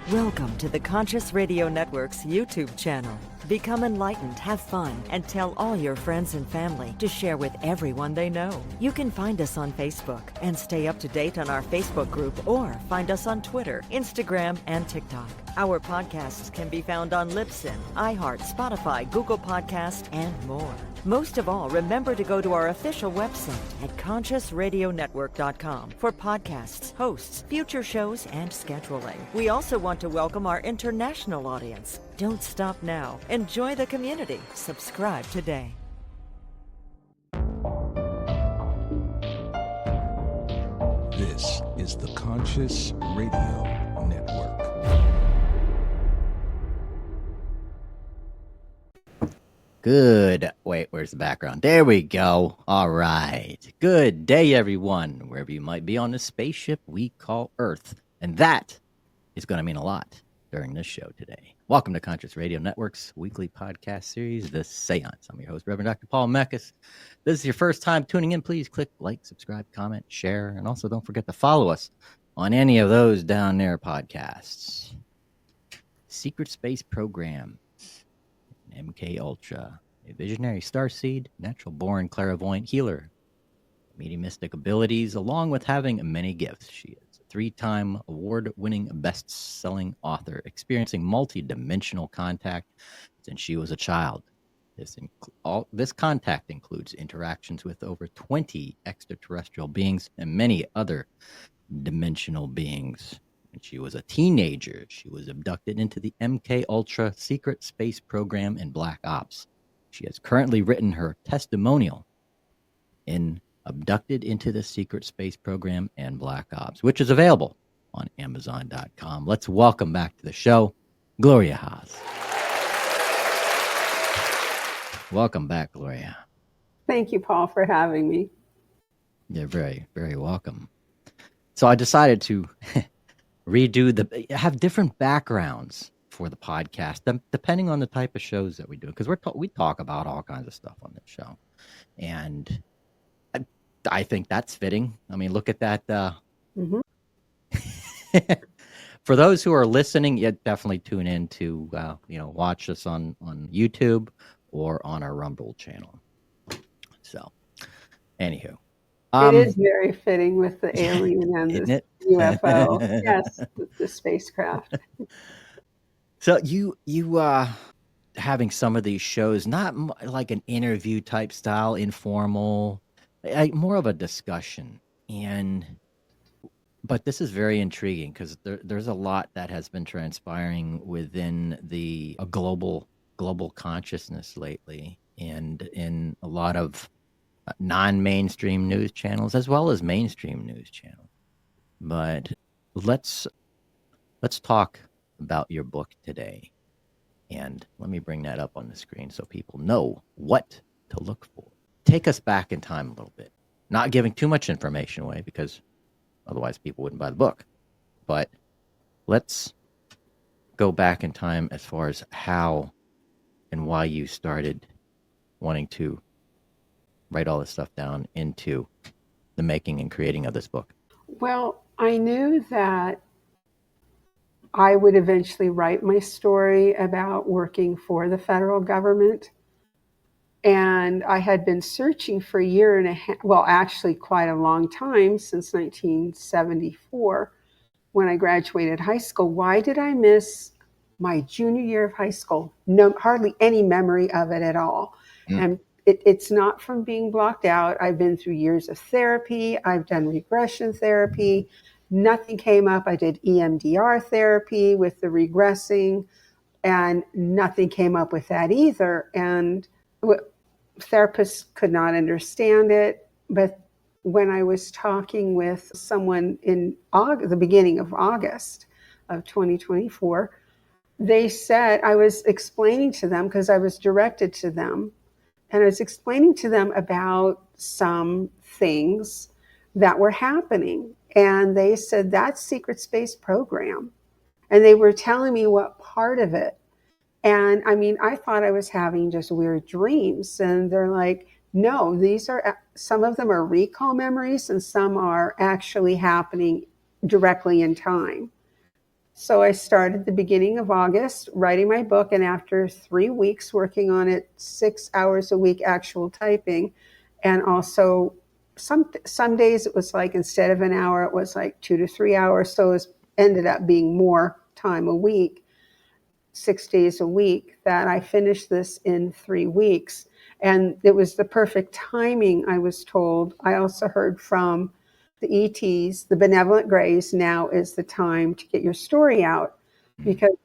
Welcome to the Conscious Radio Network's YouTube channel. Become enlightened, have fun, and tell all your friends and family to share with everyone they know. You can find us on Facebook and stay up to date on our Facebook group, or find us on Twitter, Instagram, and TikTok. Our podcasts can be found on Libsyn, iHeart, Spotify, Google Podcast, and more. Most of all, remember to go to our official website at consciousradionetwork.com for podcasts, hosts, future shows, and scheduling. We also want to welcome our international audience. Don't stop now. Enjoy the community. Subscribe today. This is the Conscious Radio Network. Good. Wait, where's the background? There we go. All right. Good day, everyone, wherever you might be on the spaceship we call Earth. And that is going to mean a lot during this show today. Welcome to Conscious Radio Network's weekly podcast series, The Séance. I'm your host, Reverend Dr. Paul Mekas. This is your first time tuning in. Please click like, subscribe, comment, share, and also don't forget to follow us on any of those down there podcasts. Secret Space Program. MK Ultra, a visionary starseed, natural-born clairvoyant healer, mediumistic abilities, along with having many gifts. She is a 3-time award-winning best-selling author, experiencing multi-dimensional contact since she was a child. This contact includes interactions with over 20 extraterrestrial beings and many other dimensional beings. When she was a teenager, she was abducted into the MK Ultra secret space program in Black Ops. She has currently written her testimonial in Abducted into the Secret Space Program and Black Ops, which is available on Amazon.com. Let's welcome back to the show, Gloria Haas. Welcome back, Gloria. Thank you, Paul, for having me. You're very, very welcome. So I decided to have different backgrounds for the podcast, depending on the type of shows that we do, because we talk about all kinds of stuff on this show, and I think that's fitting. I mean, look at that. For those who are listening, yeah, definitely tune in to watch us on YouTube or on our Rumble channel. So, anywho. It is very fitting with the alien and the UFO. Yes, the spacecraft. So you having some of these shows, not like an interview type style, informal, more of a discussion. But this is very intriguing because there's a lot that has been transpiring within the global consciousness lately, and in a lot of non-mainstream news channels as well as mainstream news channels. But let's talk about your book today, and let me bring that up on the screen so people know what to look for. Take us back in time a little bit, not giving too much information away because otherwise people wouldn't buy the book, but let's go back in time as far as how and why you started wanting to write all this stuff down into the making and creating of this book. Well, I knew that I would eventually write my story about working for the federal government. And I had been searching for a year and a half, well, actually quite a long time, since 1974, when I graduated high school. Why did I miss my junior year of high school? No, hardly any memory of it at all. And it's not from being blocked out. I've been through years of therapy. I've done regression therapy. Nothing came up. I did EMDR therapy with the regressing, and nothing came up with that either. And therapists could not understand it. But when I was talking with someone in the beginning of August of 2024, they said, I was explaining to them, because I was directed to them, and I was explaining to them about some things that were happening. And they said, that's Secret Space Program. And they were telling me what part of it. And I mean, I thought I was having just weird dreams. And they're like, no, some of them are recall memories and some are actually happening directly in time. So I started the beginning of August writing my book, and after 3 weeks working on it, 6 hours a week actual typing, and also some days it was like instead of an hour, it was like 2 to 3 hours. So it ended up being more time a week, 6 days a week, that I finished this in 3 weeks. And it was the perfect timing, I was told. I also heard from the ETs, the benevolent grays, now is the time to get your story out, because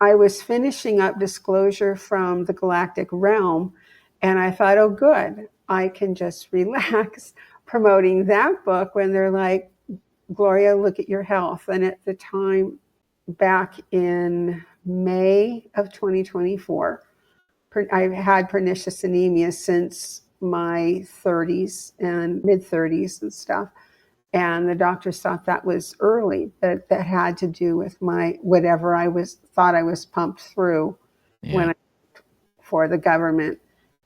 I was finishing up Disclosure from the Galactic Realm, and I thought, oh, good, I can just relax promoting that book when they're like, Gloria, look at your health. And at the time, back in May of 2024, I've had pernicious anemia since my 30s and mid 30s and stuff. And the doctors thought that was early, that had to do with my whatever thought I was pumped through when I for the government,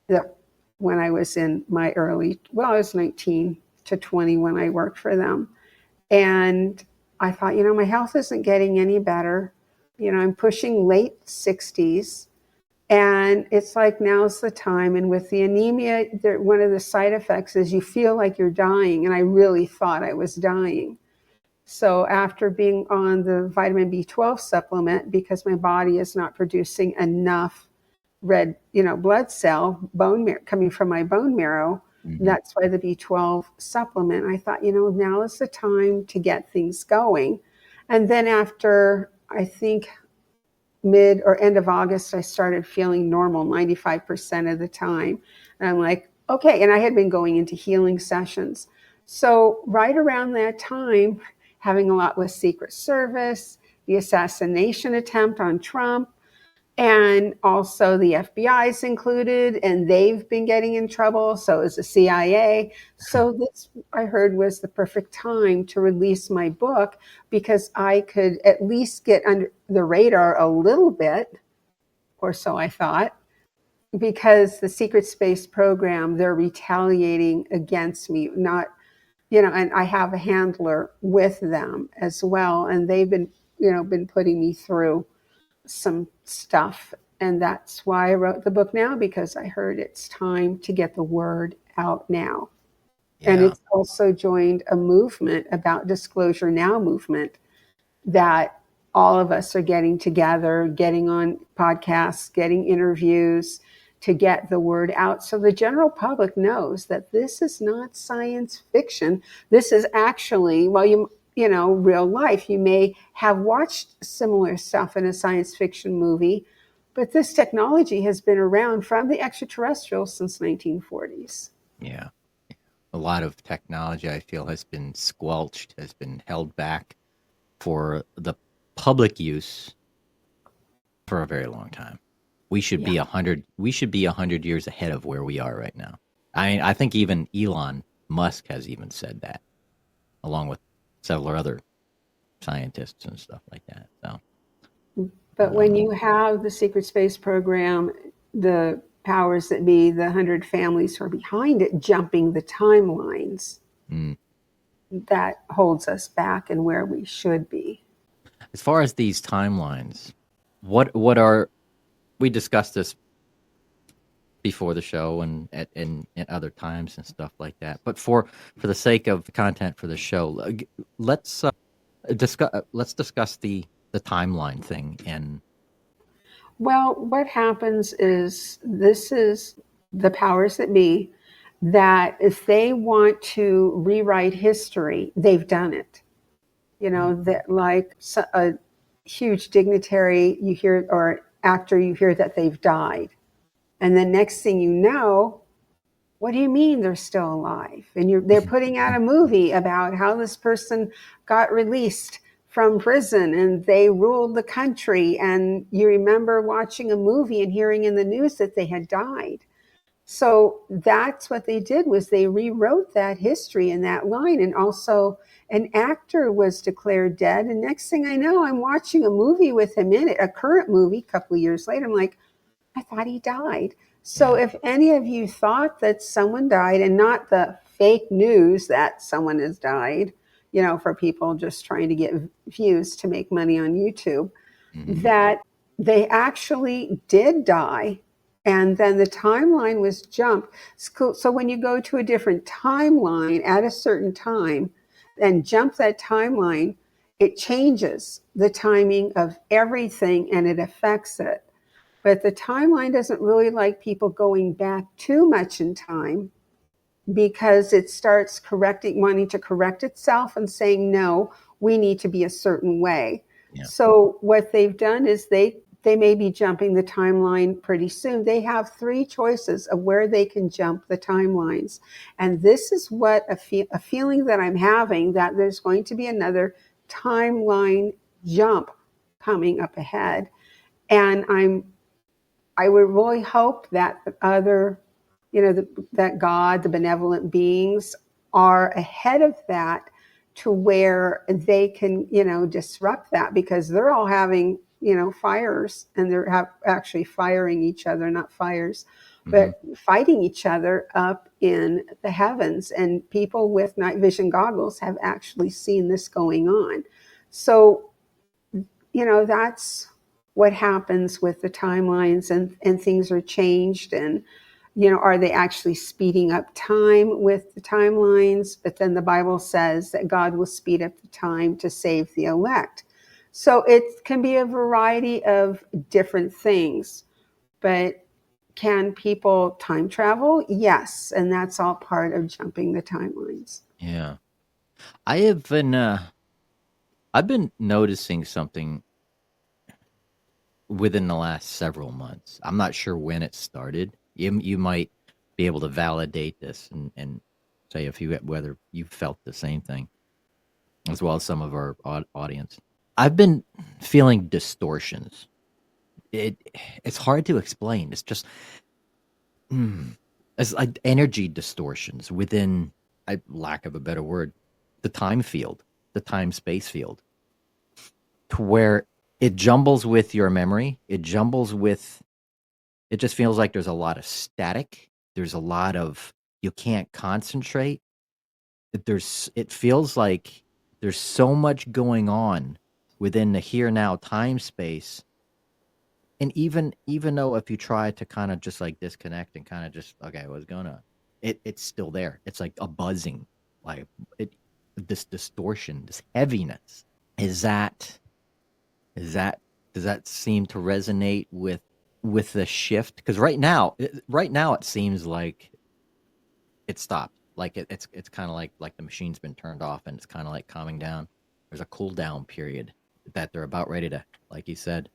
that when I was in my I was 19 to 20 when I worked for them. And I thought, my health isn't getting any better. I'm pushing late 60s. And it's like, now's the time. And with the anemia, one of the side effects is you feel like you're dying. And I really thought I was dying. So after being on the vitamin B12 supplement, because my body is not producing enough red, blood cell, bone marrow coming from my bone marrow, that's why the B12 supplement, I thought, now is the time to get things going. And then after, I think, mid or end of August, I started feeling normal 95% of the time. And I'm like, okay. And I had been going into healing sessions. So right around that time, having a lot with Secret Service, the assassination attempt on Trump, and also the FBI is included, and they've been getting in trouble. So is the CIA. So this, I heard, was the perfect time to release my book, because I could at least get under the radar a little bit, or so I thought, because the secret space program, they're retaliating against me, not, and I have a handler with them as well. And they've been, been putting me through some stuff. And that's why I wrote the book now, because I heard it's time to get the word out now. Yeah. And it's also joined a movement about Disclosure Now movement, that all of us are getting together, getting on podcasts, getting interviews to get the word out, so the general public knows that this is not science fiction. This is actually, real life. You may have watched similar stuff in a science fiction movie, but this technology has been around from the extraterrestrials since 1940s. Yeah. A lot of technology, I feel, has been squelched, has been held back for the public use for a very long time. We should be 100 years ahead of where we are right now. I think even Elon Musk has even said that, along with several other scientists and stuff like that. So, but when you have the secret space program, the powers that be, the 100 families who are behind it, jumping the timelines, that holds us back and where we should be. As far as these timelines, what are, we discussed this before the show and at other times and stuff like that. But for the sake of the content for the show, let's discuss the timeline thing. And well, what happens is, this is the powers that be, that if they want to rewrite history, they've done it. That like a huge dignitary, you hear, or actor, you hear that they've died. And the next thing you know, what do you mean they're still alive? And they're putting out a movie about how this person got released from prison and they ruled the country. And you remember watching a movie and hearing in the news that they had died. So that's what they did, was they rewrote that history in that line. And also an actor was declared dead. And next thing I know, I'm watching a movie with him in it, a current movie, a couple of years later. I'm like, I thought he died. So if any of you thought that someone died, and not the fake news that someone has died, for people just trying to get views to make money on YouTube, Mhm. that they actually did die. And then the timeline was jumped. So when you go to a different timeline at a certain time and jump that timeline, it changes the timing of everything and it affects it. But the timeline doesn't really like people going back too much in time, because it starts wanting to correct itself and saying, no, we need to be a certain way. Yeah. So what they've done is they may be jumping the timeline pretty soon. They have 3 choices of where they can jump the timelines. And this is what a feeling that I'm having, that there's going to be another timeline jump coming up ahead. And I would really hope that the other, that God, the benevolent beings, are ahead of that, to where they can, disrupt that, because they're all having, fires, and they're actually firing each other, not fires, but fighting each other up in the heavens. And people with night vision goggles have actually seen this going on. So, that's what happens with the timelines, and things are changed. And, are they actually speeding up time with the timelines? But then the Bible says that God will speed up the time to save the elect. So it can be a variety of different things. But can people time travel? Yes. And that's all part of jumping the timelines. Yeah. I have been I've been noticing something within the last several months. I'm not sure when it started. You might be able to validate this and say whether you felt the same thing, as well as some of our audience. I've been feeling distortions. It's hard to explain. It's just it's like energy distortions within, lack of a better word, the time field, the time space field, to where it jumbles with your memory. It just feels like there's a lot of static. There's a lot of, you can't concentrate. It feels like there's so much going on within the here now time space. And even though if you try to kind of just like disconnect and kind of just, okay, what's going on? It's still there. It's like a buzzing, like this distortion, this heaviness. Does that seem to resonate with the shift? Because right now it seems like it stopped. Like it's kind of like the machine's been turned off and it's kind of like calming down. There's a cool down period that they're about ready to, like you said,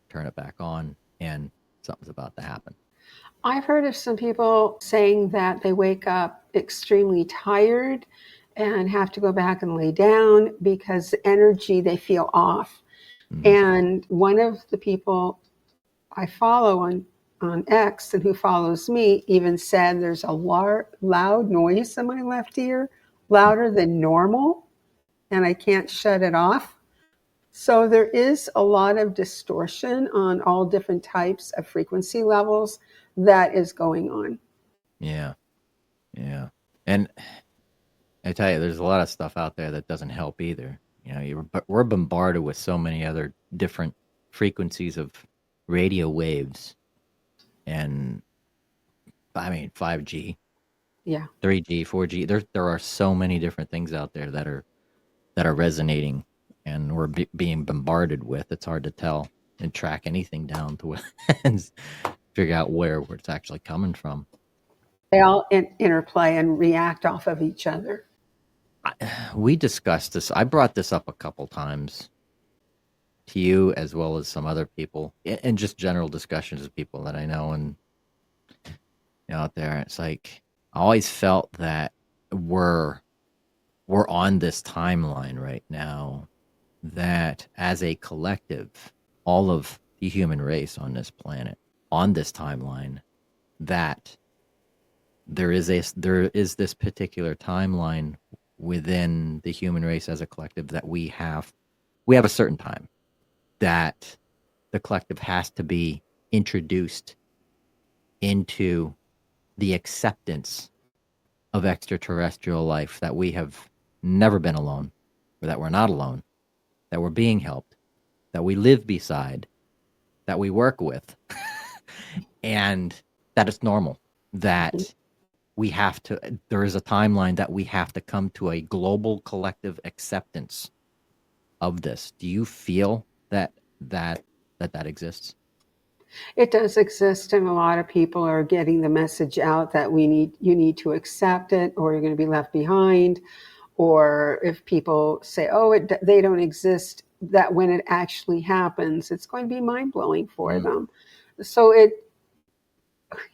turn it back on, and something's about to happen. I've heard of some people saying that they wake up extremely tired and have to go back and lay down because the energy, they feel off. And one of the people I follow on X, and who follows me, even said there's a loud noise in my left ear, louder than normal, and I can't shut it off. So there is a lot of distortion on all different types of frequency levels that is going on. Yeah. And I tell you, there's a lot of stuff out there that doesn't help either. We're bombarded with so many other different frequencies of radio waves, and 5G, Yeah. 3G, 4G. There are so many different things out there that are resonating, and we're being bombarded with. It's hard to tell and track anything down to and figure out where it's actually coming from. They all interplay and react off of each other. We discussed this. I brought this up a couple times to you, as well as some other people, and just general discussions with people that I know and out there. It's like I always felt that we're on this timeline right now, that as a collective, all of the human race on this planet, on this timeline, that there is this particular timeline within the human race as a collective, that we have a certain time that the collective has to be introduced into the acceptance of extraterrestrial life, that we have never been alone, or that we're not alone, that we're being helped, that we live beside, that we work with, and that it's normal, that there is a timeline that we have to come to a global collective acceptance of this. Do you feel that exists? It does exist, and a lot of people are getting the message out that you need to accept it, or you're going to be left behind. Or if people say, "Oh, they don't exist," that when it actually happens, it's going to be mind blowing for them. So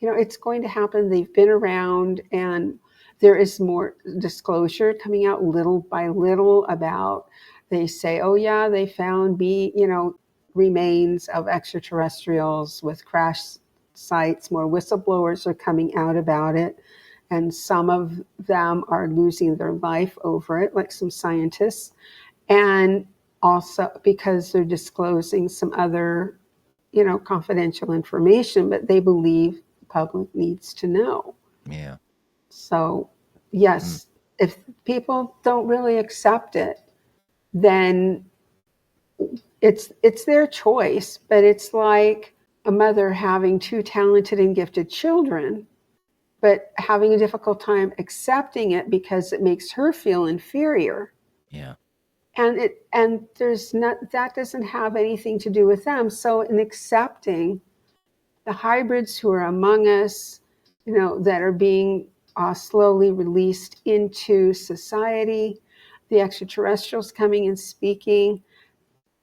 it's going to happen. They've been around, and there is more disclosure coming out little by little about. They say, "Oh yeah, they found remains of extraterrestrials with crash sites." More whistleblowers are coming out about it, and some of them are losing their life over it, like some scientists, and also because they're disclosing some other confidential information, but they believe the public needs to know. Yeah. So, yes, if people don't really accept it, then it's their choice. But it's like a mother having two talented and gifted children, but having a difficult time accepting it because it makes her feel inferior. Yeah. And there's not that doesn't have anything to do with them. So in accepting the hybrids who are among us, that are being slowly released into society, the extraterrestrials coming and speaking,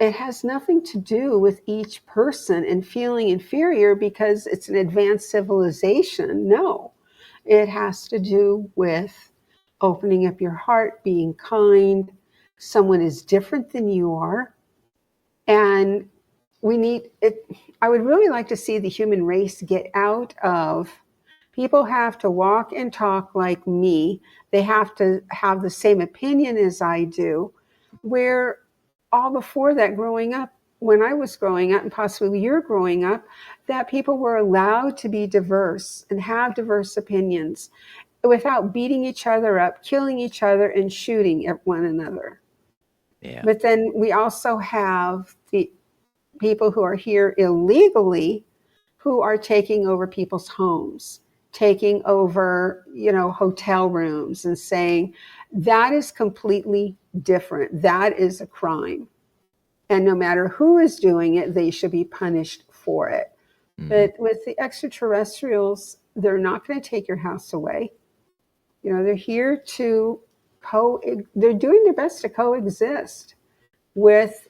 it has nothing to do with each person and feeling inferior because it's an advanced civilization. No, it has to do with opening up your heart, being kind. Someone is different than you are. And we need it. I would really like to see the human race get out of people have to walk and talk like me. They have to have the same opinion as I do. Where all before that, growing up, when I was growing up, and possibly you're growing up, that people were allowed to be diverse and have diverse opinions without beating each other up, killing each other, and shooting at one another. Yeah. But then we also have the people who are here illegally who are taking over people's homes, taking over, hotel rooms and saying that is completely different. That is a crime. And no matter who is doing it, they should be punished for it. But with the extraterrestrials, they're not going to take your house away. They're here to they're doing their best to coexist with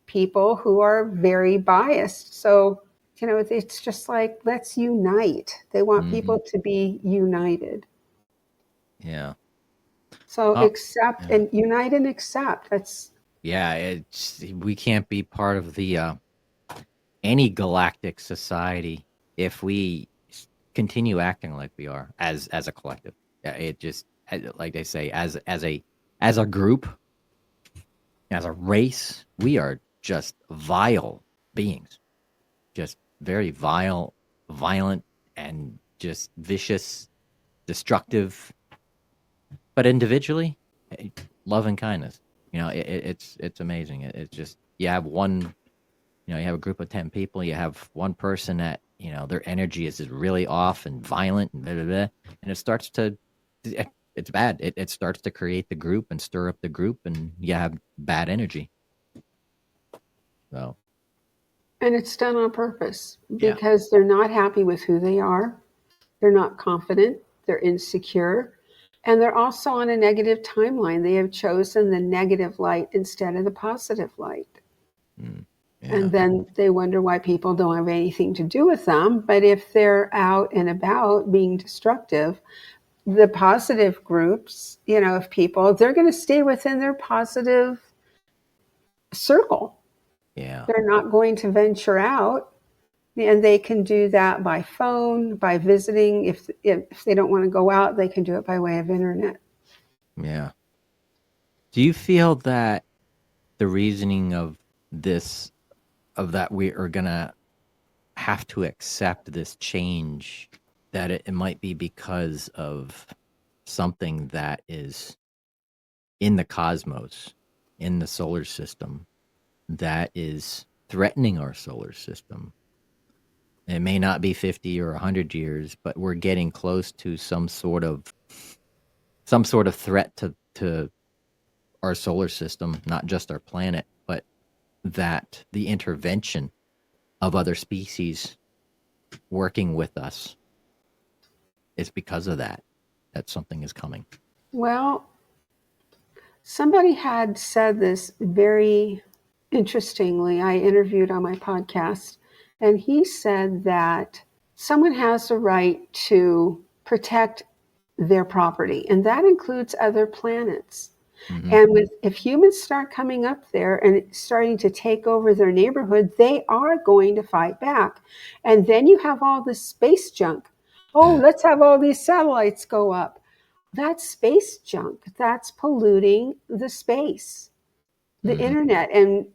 people who are very biased. So, it's just like, let's unite. They want people to be united. Yeah. So accept yeah. and unite and accept. We can't be part of the any galactic society if we continue acting like we are as a collective. It just, like they say, as a group, as a race, we are just vile beings, just very vile, violent, and just vicious, destructive. But individually, love and kindness. It's amazing. It's just, you have one, you have a group of 10 people, you have one person that, their energy is really off and violent and blah, blah, blah, and it starts to, it's bad. It starts to create the group and stir up the group, and you have bad energy. So. And it's done on purpose because they're not happy with who they are. They're not confident. They're insecure. And they're also on a negative timeline. They have chosen the negative light instead of the positive light. And then they wonder why people don't have anything to do with them. But if they're out and about being destructive, the positive groups, of people, they're going to stay within their positive circle. Yeah. They're not going to venture out. And they can do that by phone, by visiting. If they don't want to go out, they can do it by way of internet. Yeah. Do you feel that the reasoning of that we are going to have to accept this change, that it might be because of something that is in the cosmos, in the solar system, that is threatening our solar system. It may not be 50 or 100 years, but we're getting close to some sort of threat to our solar system, not just our planet, but that the intervention of other species working with us is because of that something is coming. Well, somebody had said this very interestingly. I interviewed on my podcast, and he said that someone has the right to protect their property, and that includes other planets. Mm-hmm. And if humans start coming up there and starting to take over their neighborhood, they are going to fight back. And then you have all this space junk. Oh, let's have all these satellites go up. That's space junk. That's polluting the space, the internet. And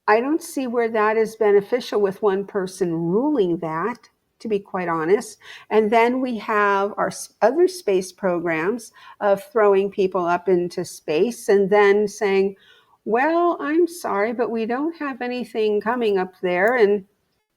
I don't see where that is beneficial with one person ruling that, to be quite honest. And then we have our other space programs of throwing people up into space and then saying, well, I'm sorry, but we don't have anything coming up there. And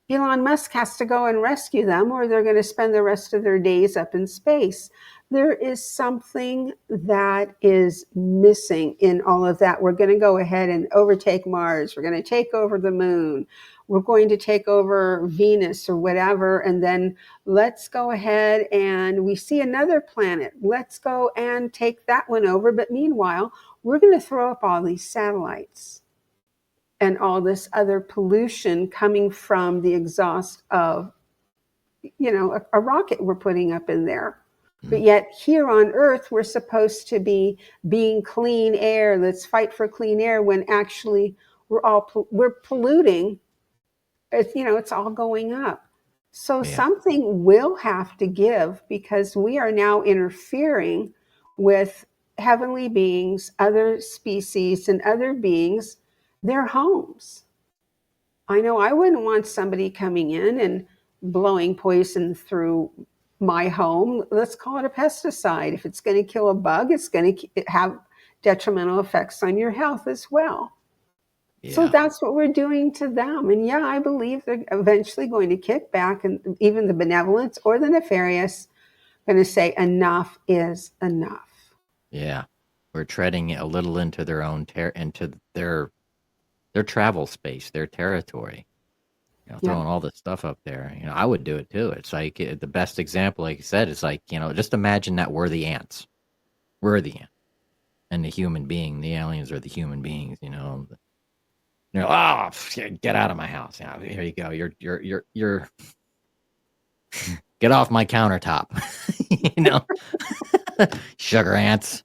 Elon Musk has to go and rescue them, or they're going to spend the rest of their days up in space. There is something that is missing in all of that. We're going to go ahead and overtake Mars. We're going to take over the moon. We're going to take over Venus or whatever. And then let's go ahead and we see another planet. Let's go and take that one over. But meanwhile, we're going to throw up all these satellites and all this other pollution coming from the exhaust of, a rocket we're putting up in there. But yet here on Earth, we're supposed to be being clean air. Let's fight for clean air, when actually we're polluting. It's all going up. So something will have to give, because we are now interfering with heavenly beings, other species, and other beings, their homes. I know I wouldn't want somebody coming in and blowing poison through my home. Let's call it a pesticide. If it's going to kill a bug, it's going to have detrimental effects on your health as well. Yeah. So that's what we're doing to them. And I believe they're eventually going to kick back, and even the benevolence or the nefarious going to say enough is enough. Yeah. We're treading a little into their own into their travel space, their territory. Throwing all this stuff up there. I would do it too. It's like the best example, like you said, is like, just imagine that we're the ants. We're the ant. And the human being, the aliens are the human beings, oh, get out of my house. Here you go. You're get off my countertop. Sugar ants.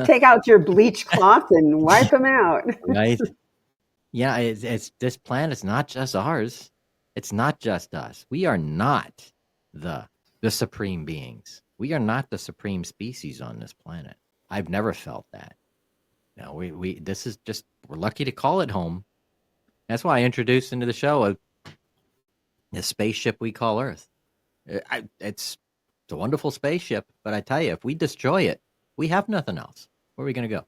Take out your bleach cloth and wipe them out. Right. Yeah, it's this planet's not just ours. It's not just us. We are not the supreme beings. We are not the supreme species on this planet. I've never felt that. No, we this is just, we're lucky to call it home. That's why I introduced into the show a spaceship we call Earth. It's a wonderful spaceship, but I tell you, if we destroy it, we have nothing else. Where are we going to go?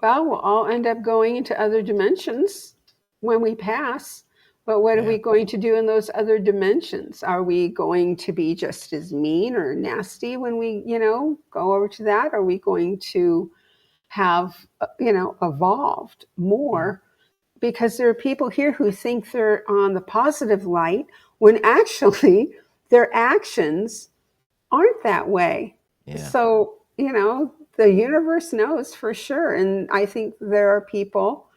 Well, we'll all end up going into other dimensions when we pass. But what are we going to do in those other dimensions? Are we going to be just as mean or nasty when we, go over to that? Are we going to have, evolved more? Because there are people here who think they're on the positive light, when actually their actions aren't that way. Yeah. So, the universe knows for sure. And I think there are people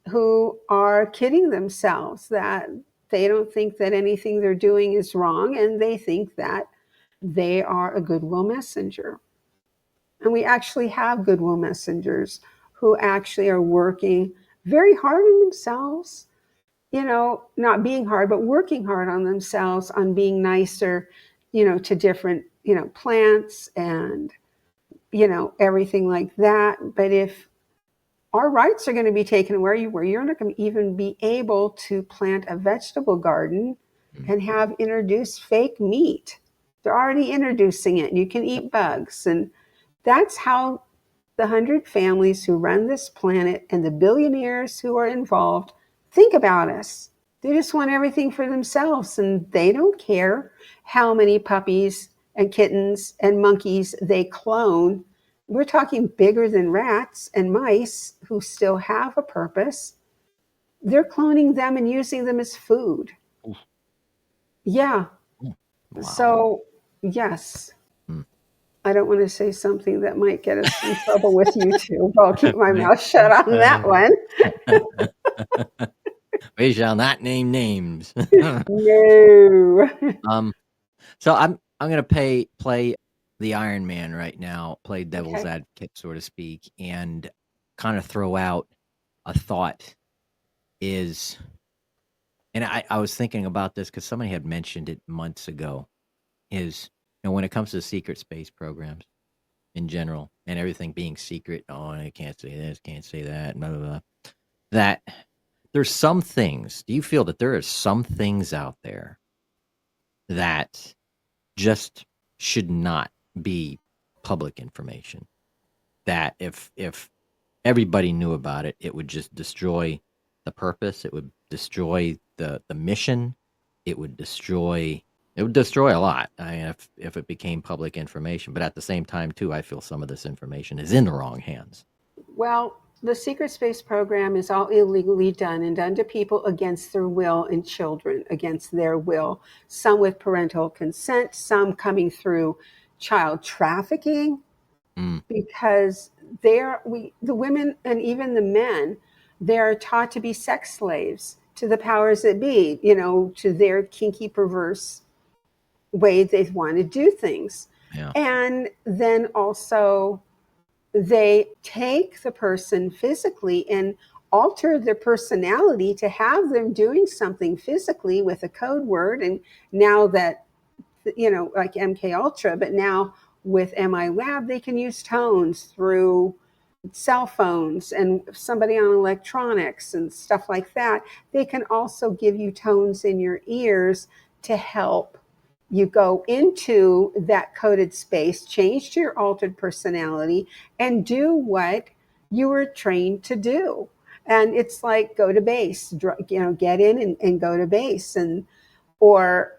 who are kidding themselves, that they don't think that anything they're doing is wrong, and they think that they are a goodwill messenger. And we actually have goodwill messengers who actually are working very hard on themselves, not being hard, but working hard on themselves, on being nicer, to different, plants and, everything like that. But if our rights are going to be taken away, where you're not going to even be able to plant a vegetable garden and have introduced fake meat. They're already introducing it. You can eat bugs, and That's how the 100 families who run this planet and the billionaires who are involved think about us. They just want everything for themselves, and they don't care how many puppies and kittens and monkeys they clone. We're talking bigger than rats and mice who still have a purpose. They're cloning them and using them as food. Oof. Yeah. Wow. So, yes. Hmm. I don't want to say something that might get us in trouble with YouTube. I'll keep my mouth shut on that one. We shall not name names. No. So I'm gonna play the Iron Man right now, play devil's Okay. advocate, so to speak, and kind of throw out a thought. And I was thinking about this because somebody had mentioned it months ago. When it comes to secret space programs in general and everything being secret, oh, I can't say this, can't say that, blah blah blah. That there's some things. Do you feel that there are some things out there that just should not be public information? That if everybody knew about it, it would just destroy the purpose. It would destroy the mission. It would destroy a lot. I mean, if it became public information. But at the same time, too, I feel some of this information is in the wrong hands. Well, the secret space program is all illegally done and done to people against their will, and children against their will. Some with parental consent, some coming through child trafficking, because the women and even the men, they're taught to be sex slaves to the powers that be, to their kinky, perverse way they want to do things. Yeah. And then also they take the person physically and alter their personality to have them doing something physically with a code word. And now that, like MK Ultra, but now with MI Lab, they can use tones through cell phones and somebody on electronics and stuff like that. They can also give you tones in your ears to help you go into that coded space, change to your altered personality, and do what you were trained to do. And it's like go to base, get in and go to base. And, or,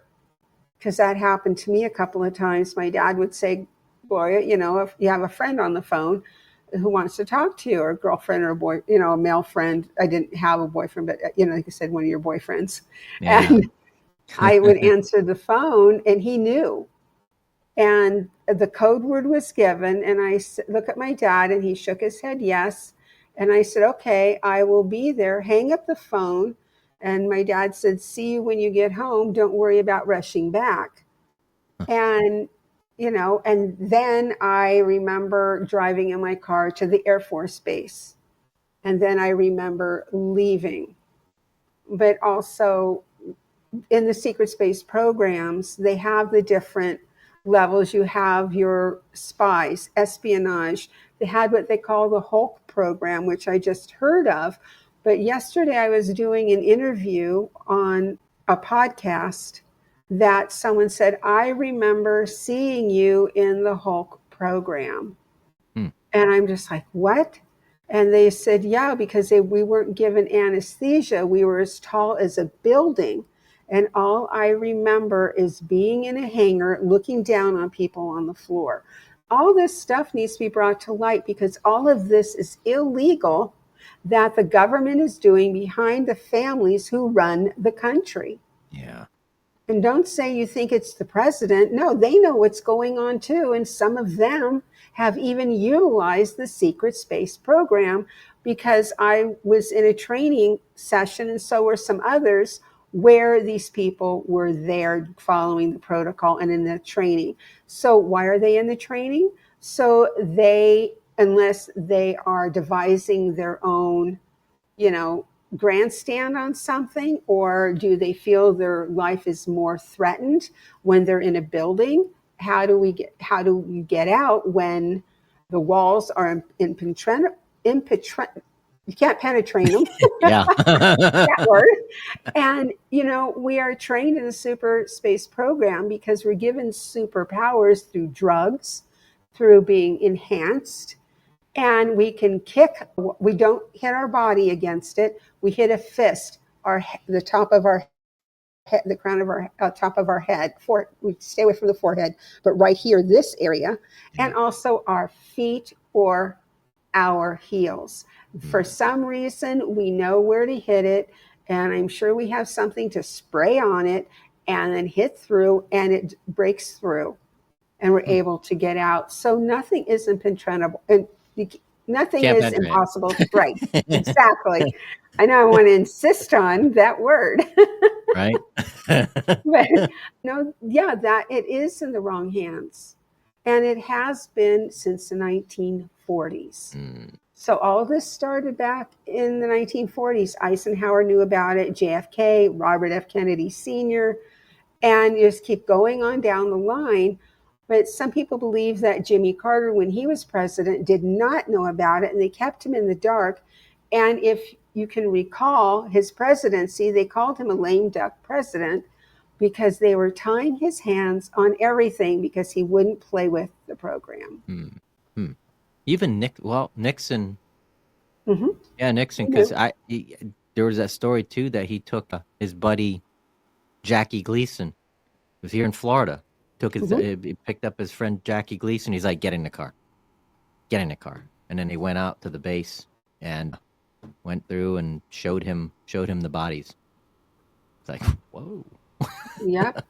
because that happened to me a couple of times, my dad would say, Gloria, if you have a friend on the phone who wants to talk to you, or a girlfriend or a boy, a male friend. I didn't have a boyfriend, but like I said, one of your boyfriends. Yeah. And I would answer the phone and he knew. And the code word was given. And I look at my dad and he shook his head, yes. And I said, okay, I will be there. Hang up the phone. And my dad said, see you when you get home. Don't worry about rushing back. And, and then I remember driving in my car to the Air Force Base. And then I remember leaving. But also in the secret space programs, they have the different levels. You have your spies, espionage. They had what they call the Hulk program, which I just heard of. But yesterday I was doing an interview on a podcast that someone said, I remember seeing you in the Hulk program. And I'm just like, what? And they said, yeah, because we weren't given anesthesia. We were as tall as a building. And all I remember is being in a hangar, looking down on people on the floor. All this stuff needs to be brought to light because all of this is illegal that the government is doing behind the families who run the country. Yeah. And don't say you think it's the president. No, they know what's going on too. And some of them have even utilized the secret space program, because I was in a training session and so were some others where these people were there following the protocol and in the training. So why are they in the training? So unless they are devising their own, grandstand on something, or do they feel their life is more threatened when they're in a building? How do you get out when the walls are impenetrable? You can't penetrate them. Yeah. That word. And, we are trained in the super space program because we're given superpowers through drugs, through being enhanced. And we can kick, we don't hit our body against it. We hit a fist, the top of our head, the crown of our top of our head. We stay away from the forehead, but right here, this area, and also our feet or our heels. For some reason, we know where to hit it, and I'm sure we have something to spray on it and then hit through, and it breaks through, and we're able to get out. So nothing is impenetrable, and nothing Can't is penetrate. impossible. Right? Exactly. I know I want to insist on that word. Right? But no, yeah, that it is in the wrong hands. And it has been since the 1940s. So all of this started back in the 1940s. Eisenhower knew about it, JFK, Robert F. Kennedy Sr., and you just keep going on down the line. But some people believe that Jimmy Carter, when he was president, did not know about it, and they kept him in the dark. And if you can recall his presidency, they called him a lame duck president because they were tying his hands on everything because he wouldn't play with the program. Even Nixon. Mm-hmm. Yeah, Nixon, because there was that story too that he took his buddy Jackie Gleason. He was here in Florida. He picked up his friend Jackie Gleason. He's like, get in the car, and then he went out to the base and went through and showed him the bodies. It's like, whoa. Yep.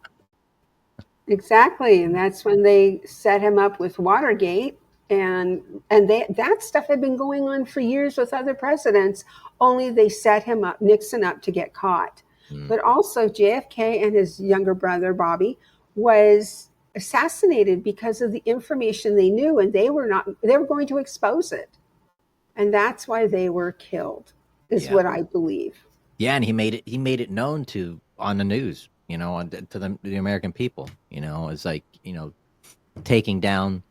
Exactly. And that's when they set him up with Watergate. And that stuff had been going on for years with other presidents, only they set him up, Nixon up, to get caught. But also JFK and his younger brother, Bobby, was assassinated because of the information they knew, and they were going to expose it. And that's why they were killed, is what I believe. Yeah, and he made it known on the news, to the American people. It's like, taking down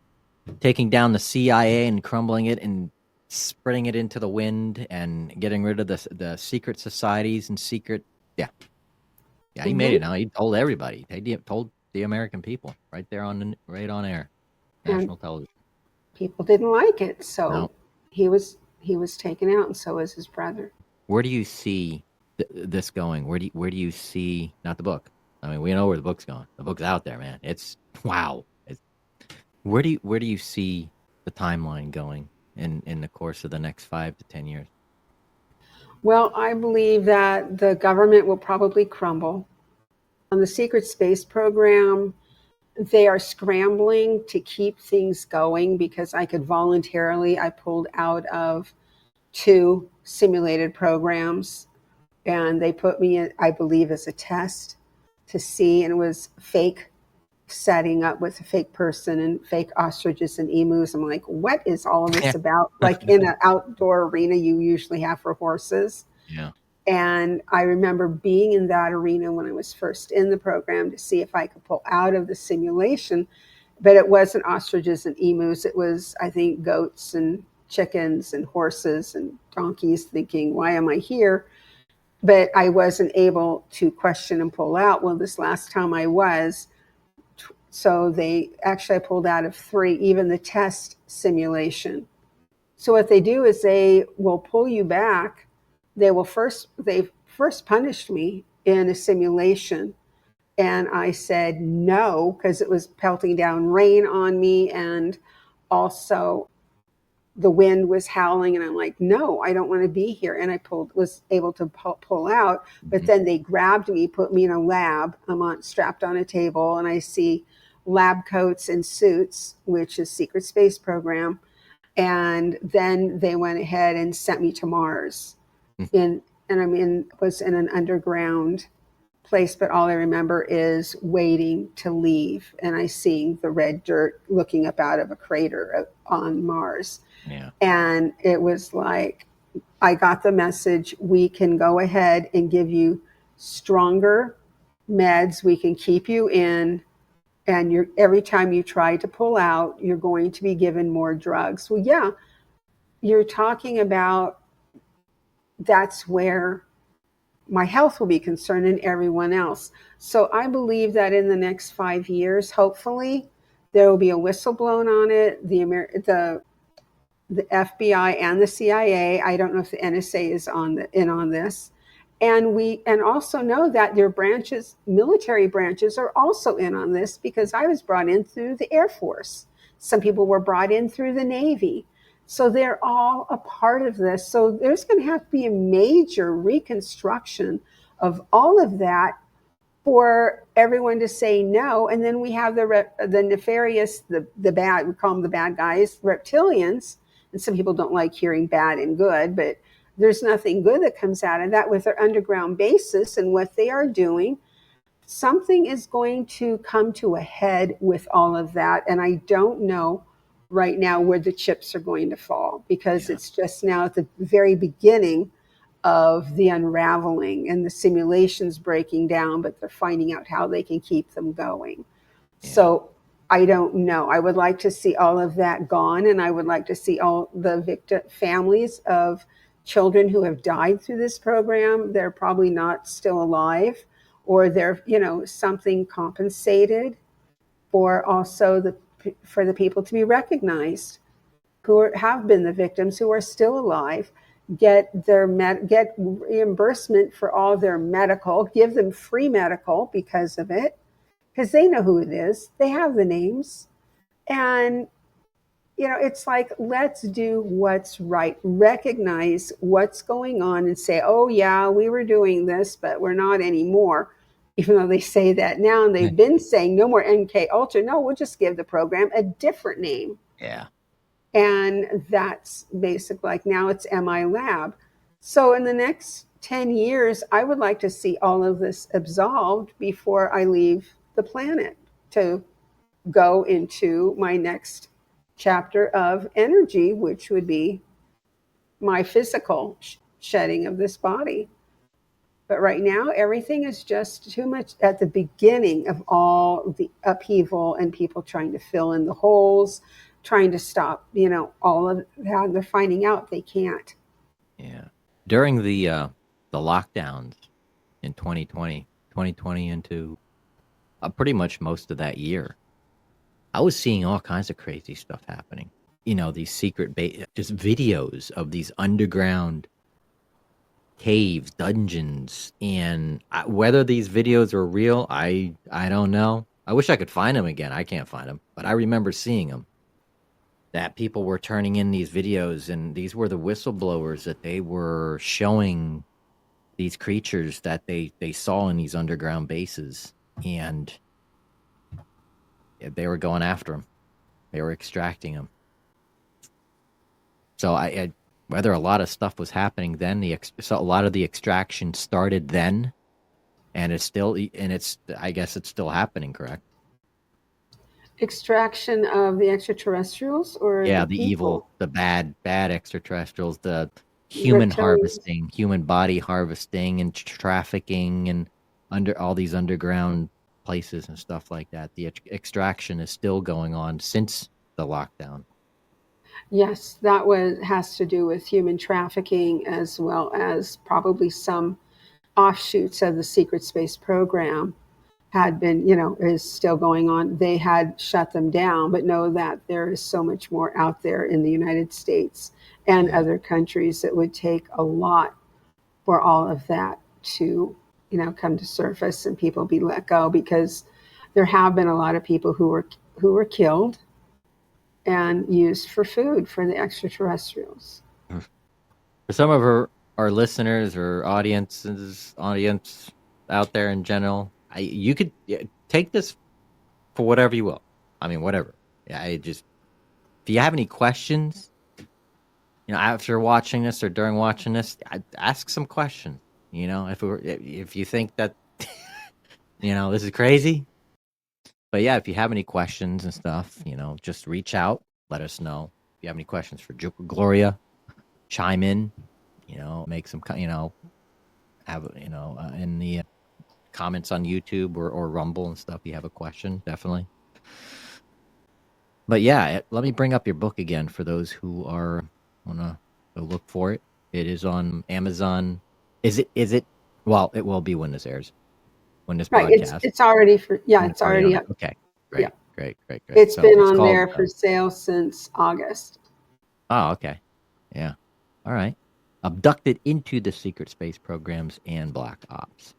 the CIA and crumbling it and spreading it into the wind and getting rid of the secret societies and secret. Yeah, he made it now. He told everybody. He told the American people right there right on air, national television. People didn't like it, so No. he was taken out, and so was his brother. Where do you see this going? Where do you see, not the book? I mean, we know where the book's going. The book's out there, man. It's wow. Where do you see the timeline going in the course of the next 5 to 10 years? Well, I believe that the government will probably crumble. On the secret space program, they are scrambling to keep things going because I pulled out of 2 simulated programs, and they put me in, I believe, as a test to see, and it was fake setting up with a fake person and fake ostriches and emus. I'm like, what is all of this about? Like in an outdoor arena you usually have for horses. Yeah. And I remember being in that arena when I was first in the program to see if I could pull out of the simulation. But it wasn't ostriches and emus. It was, I think, goats and chickens and horses and donkeys, thinking, why am I here? But I wasn't able to question and pull out. Well, this last time I was. So I pulled out of 3, even the test simulation. So what they do is they will pull you back. They first punished me in a simulation. And I said no, because it was pelting down rain on me. And also the wind was howling. And I'm like, no, I don't want to be here. And I was able to pull out. But then they grabbed me, put me in a lab. I'm strapped on a table, and I see lab coats and suits, which is secret space program. And then they went ahead and sent me to Mars. Was in an underground place, but all I remember is waiting to leave, and I seeing the red dirt looking up out of a crater on Mars. Yeah. And it was like, I got the message, we can go ahead and give you stronger meds, we can keep you in, and every time you try to pull out, you're going to be given more drugs. Well, yeah, you're talking about, that's where my health will be concerned and everyone else. So I believe that in the next 5 years, hopefully, There will be a whistle blown on it. The FBI and the CIA. I don't know if the NSA is in on this. And also know that their branches, military branches, are also in on this, because I was brought in through the Air Force. Some people were brought in through the Navy. So they're all a part of this. So there's going to have to be a major reconstruction of all of that for everyone to say no. And then we have the nefarious, the bad, we call them the bad guys, reptilians. And some people don't like hearing bad and good, but there's nothing good that comes out of that with their underground bases and what they are doing. Something is going to come to a head with all of that. And I don't know right now where the chips are going to fall, because it's just now at the very beginning of the unraveling and the simulations breaking down, but they're finding out how they can keep them going. So I don't know. I would like to see all of that gone, and I would like to see all the victim families of children who have died through this program. They're probably not still alive, or they're, something compensated, or also for the people to be recognized who have been the victims, who are still alive, get reimbursement for all their medical, give them free medical because of it, because they know who it is. They have the names. And, it's like, let's do what's right. Recognize what's going on and say, oh, yeah, we were doing this, but we're not anymore. Even though they say that now, and they've been saying no more MK Ultra. No, we'll just give the program a different name. Yeah. And that's basically, like, now it's MI Lab. So in the next 10 years, I would like to see all of this absolved before I leave the planet to go into my next chapter of energy, which would be my physical shedding of this body. But right now, everything is just too much at the beginning of all the upheaval and people trying to fill in the holes, trying to stop, all of that. They're finding out they can't. Yeah. During the lockdowns in 2020 into pretty much most of that year, I was seeing all kinds of crazy stuff happening. These secret just videos of these underground caves, dungeons, and whether these videos are real, I don't know. I wish I could find them again. I can't find them, but I remember seeing them. That people were turning in these videos, and these were the whistleblowers that they were showing these creatures that they saw in these underground bases, and they were going after them. They were extracting them. So I whether a lot of stuff was happening then, so a lot of the extraction started then, and I guess it's still happening, correct? Extraction of the extraterrestrials, or the people? evil, the bad extraterrestrials, the human harvesting, human body harvesting, and trafficking, and under all these underground places and stuff like that. The extraction is still going on since the lockdown. Yes, that has to do with human trafficking, as well as probably some offshoots of the secret space program had been, is still going on. They had shut them down, but know that there is so much more out there in the United States and other countries. It would take a lot for all of that to, come to surface and people be let go, because there have been a lot of people who were killed and used for food for the extraterrestrials. For some of our listeners or audience out there in general, you could take this for whatever you will. I mean, whatever. If you have any questions, after watching this or during watching this, ask some questions. If you think that, this is crazy. But yeah, if you have any questions and stuff, just reach out, let us know. If you have any questions for Gloria, chime in, make some, have, in the comments on YouTube or Rumble and stuff. If you have a question, definitely. But yeah, let me bring up your book again for those who want to look for it. It is on Amazon. Is it? Well, it will be when this airs. When this broadcast. It's already it's already up. Okay, great. Yeah. Great. It's So been it's on called. there for sale since August. Oh, okay. Yeah. All right. Abducted into the secret space programs and black ops.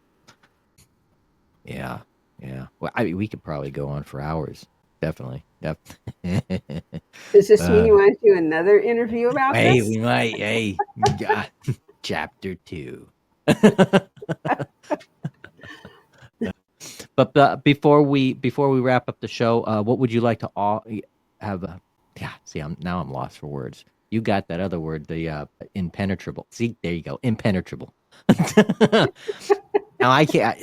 Yeah. Well, we could probably go on for hours. Definitely. Yep. Does this mean you want to do another interview about Hey, this? we might. Hey, chapter 2. But before we wrap up the show, what would you like to all have? Yeah, see, I'm lost for words. You got that other word, the impenetrable. See, there you go, impenetrable. Now I can't.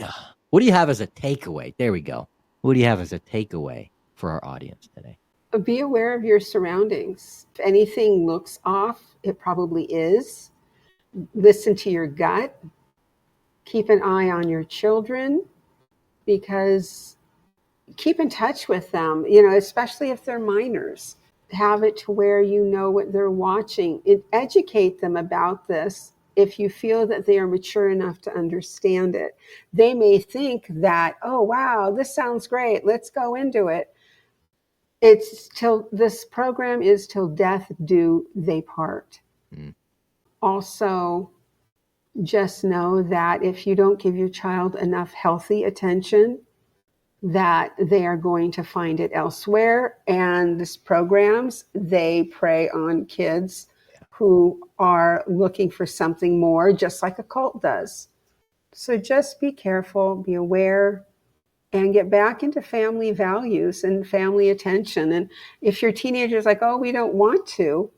What do you have as a takeaway? There we go. What do you have as a takeaway for our audience today? Be aware of your surroundings. If anything looks off, it probably is. Listen to your gut. Keep an eye on your children, because keep in touch with them, especially if they're minors. Have it to where you know what they're watching. Educate them about this if you feel that they are mature enough to understand it. They may think that, oh, wow, this sounds great. Let's go into it. This program is till death do they part. Mm. Also, just know that if you don't give your child enough healthy attention, that they are going to find it elsewhere. And these programs, they prey on kids who are looking for something more, just like a cult does. So just be careful, be aware, and get back into family values and family attention. And if your teenager's like, oh, we don't want to,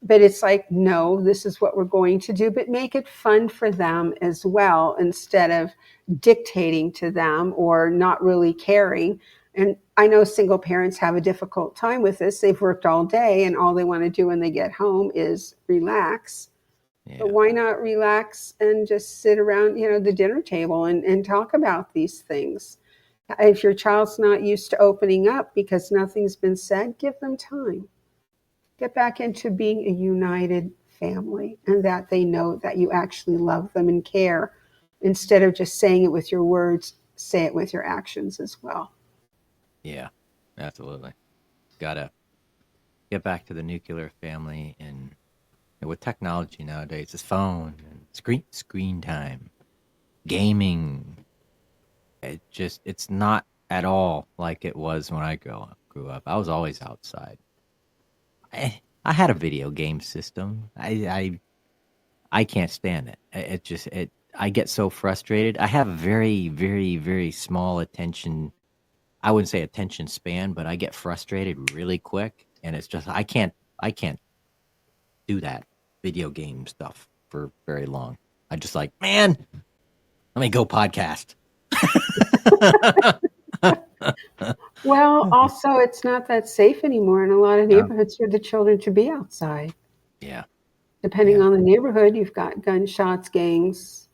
but it's like, no, this is what we're going to do, but make it fun for them as well, instead of dictating to them or not really caring. And I know single parents have a difficult time with this. They've worked all day and all they want to do when they get home is relax. Yeah. But why not relax and just sit around, the dinner table and talk about these things? If your child's not used to opening up because nothing's been said, give them time. Get back into being a united family, and that they know that you actually love them and care. Instead of just saying it with your words, say it with your actions as well. Yeah, absolutely. Gotta get back to the nuclear family, and with technology nowadays, it's phone and screen time, gaming. It's not at all like it was when I grew up. I was always outside. I had a video game system. I can't stand it. I get so frustrated. I have a very, very, very small attention. I wouldn't say attention span, but I get frustrated really quick, and it's just I can't do that video game stuff for very long. I just like, man, let me go podcast. Well, also, it's not that safe anymore in a lot of neighborhoods for the children to be outside. Yeah. Depending on the neighborhood, you've got gunshots, gangs.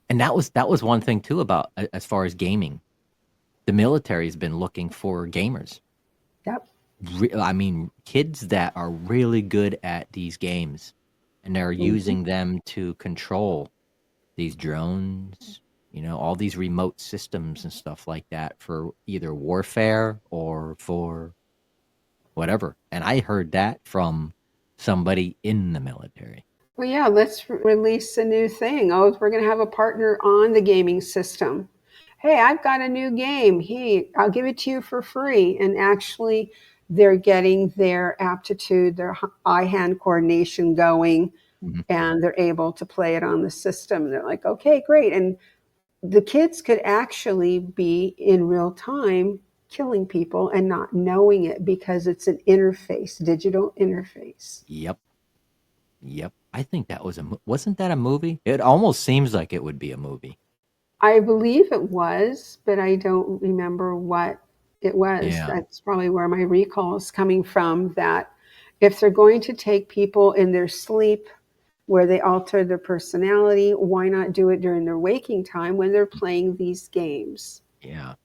And that was one thing too about as far as gaming. The military has been looking for gamers. Yep. I mean, kids that are really good at these games, and they're using them to control these drones, all these remote systems and stuff like that for either warfare or for whatever. And I heard that from somebody in the military. Well, yeah, let's release a new thing. Oh, we're going to have a partner on the gaming system. Hey, I've got a new game. Hey, I'll give it to you for free. And actually, they're getting their aptitude, their eye-hand coordination going, and they're able to play it on the system. They're like, okay, great. And the kids could actually be in real time killing people and not knowing it, because it's an interface, digital interface. Yep. I think that wasn't that a movie? It almost seems like it would be a movie. I believe it was, but I don't remember what it was. Yeah. That's probably where my recall is coming from, that if they're going to take people in their sleep where they alter their personality, why not do it during their waking time when they're playing these games? Yeah.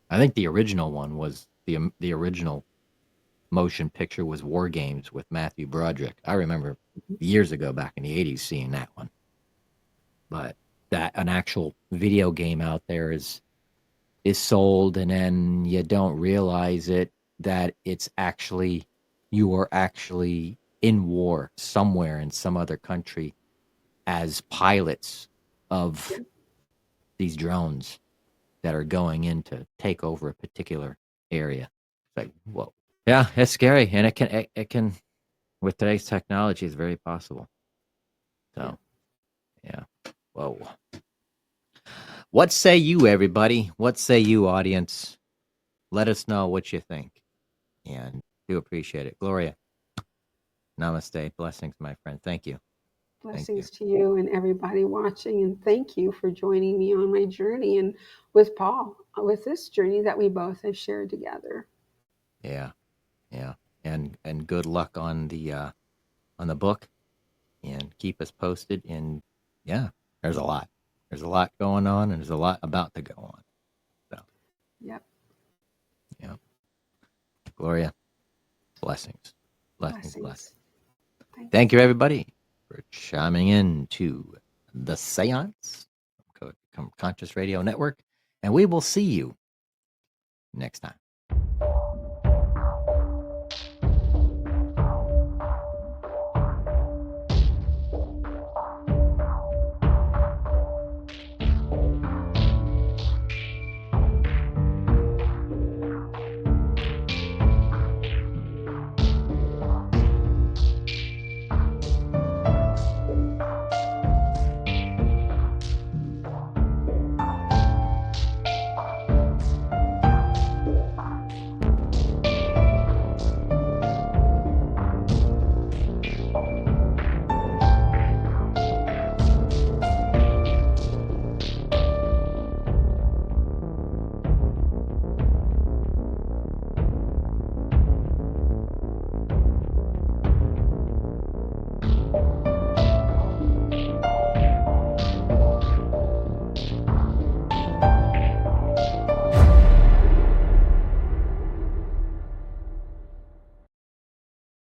I think the original one was the original motion picture was War Games with Matthew Broderick. I remember years ago back in the 80s seeing that one. But that an actual video game out there is is sold, and then you don't realize it, that it's actually, you are actually in war somewhere in some other country as pilots of these drones that are going in to take over a particular area. It's like, whoa. Yeah, it's scary. And it can, with today's technology, it's very possible. So, yeah. Whoa. What say you, everybody? What say you, audience? Let us know what you think. And do appreciate it. Gloria, namaste. Blessings, my friend. Thank you. Blessings to you and everybody watching, and thank you for joining me on my journey and with Paul, with this journey that we both have shared together. Yeah, yeah, and good luck on the book, and keep us posted. And yeah, there's a lot going on, and there's a lot about to go on. So, Yep. Yeah, Gloria, blessings. Thank you, everybody, for chiming in to the Séance Conscious Radio Network, and we will see you next time.